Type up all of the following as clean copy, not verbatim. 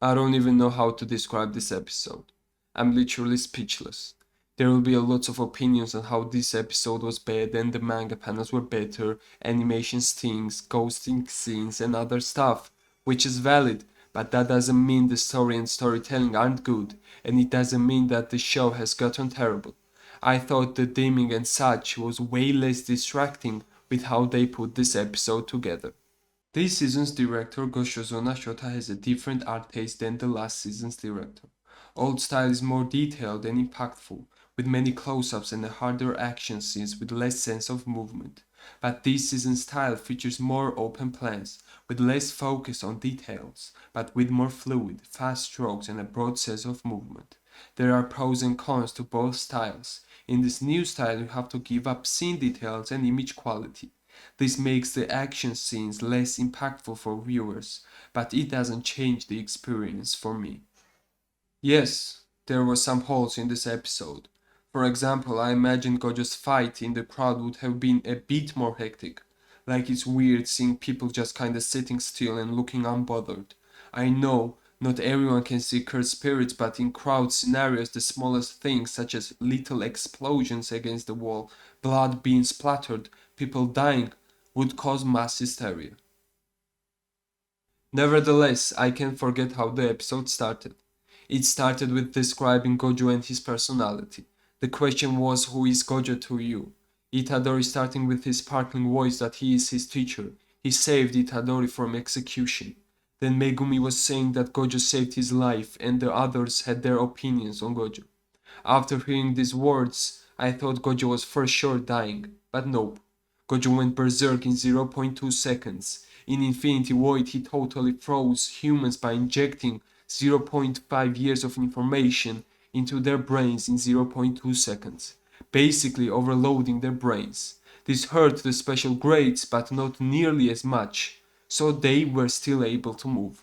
I don't even know how to describe this episode. I'm literally speechless. There will be a lot of opinions on how this episode was bad and the manga panels were better, animation stinks, ghosting scenes and other stuff, which is valid, but that doesn't mean the story and storytelling aren't good, and it doesn't mean that the show has gotten terrible. I thought the dimming and such was way less distracting with how they put this episode together. This season's director Gojo Shota has a different art taste than the last season's director. Old style is more detailed and impactful, with many close-ups and harder action scenes with less sense of movement. But this season's style features more open plans, with less focus on details, but with more fluid, fast strokes and a broad sense of movement. There are pros and cons to both styles. In this new style you have to give up scene details and image quality. This makes the action scenes less impactful for viewers, but it doesn't change the experience for me. Yes, there were some holes in this episode. For example, I imagine Gojo's fight in the crowd would have been a bit more hectic. Like it's weird seeing people just kinda sitting still and looking unbothered. I know not everyone can see cursed spirits, but in crowd scenarios the smallest things such as little explosions against the wall, blood being splattered, people dying, would cause mass hysteria. Nevertheless, I can't forget how the episode started. It started with describing Gojo and his personality. The question was, who is Gojo to you? Itadori starting with his sparkling voice that he is his teacher. He saved Itadori from execution. Then Megumi was saying that Gojo saved his life and the others had their opinions on Gojo. After hearing these words, I thought Gojo was for sure dying, but nope. Gojo went berserk in zero point 0.2 seconds. In Infinity Void he totally froze humans by injecting 0.5 years of information into their brains in zero point 0.2 seconds, basically overloading their brains. This hurt the special grades but not nearly as much, so they were still able to move.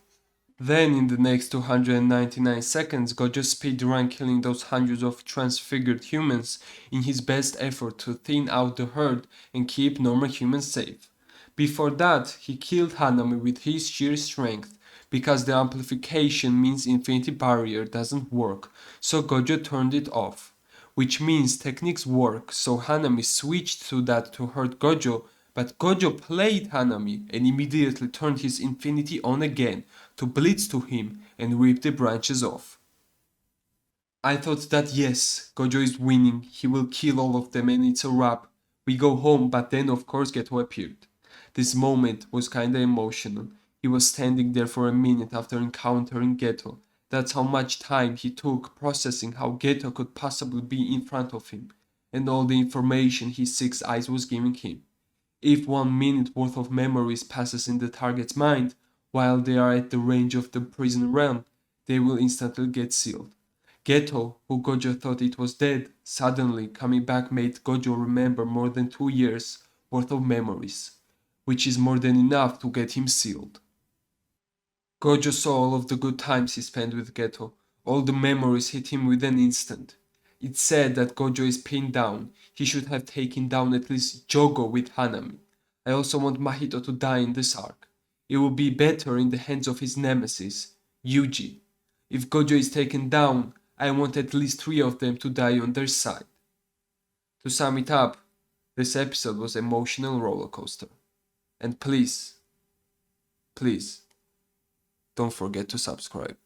Then in the next 299 seconds, Gojo speedrun killing those hundreds of transfigured humans in his best effort to thin out the herd and keep normal humans safe. Before that, he killed Hanami with his sheer strength, because the amplification means Infinity Barrier doesn't work, so Gojo turned it off. Which means techniques work, so Hanami switched to that to hurt Gojo, but Gojo played Hanami and immediately turned his infinity on again to blitz to him and rip the branches off. I thought that yes, Gojo is winning, he will kill all of them and it's a wrap. We go home, but then of course Geto appeared. This moment was kinda emotional. He was standing there for a minute after encountering Geto. That's how much time he took processing how Geto could possibly be in front of him, and all the information his six eyes was giving him. If 1 minute worth of memories passes in the target's mind while they are at the range of the prison realm, they will instantly get sealed. Geto, who Gojo thought it was dead, suddenly coming back made Gojo remember more than 2 years worth of memories, which is more than enough to get him sealed. Gojo saw all of the good times he spent with Geto. All the memories hit him with an instant. It's said that Gojo is pinned down. He should have taken down at least Jogo with Hanami. I also want Mahito to die in this arc. It would be better in the hands of his nemesis, Yuji. If Gojo is taken down, I want at least 3 of them to die on their side. To sum it up, this episode was emotional rollercoaster. And please, don't forget to subscribe.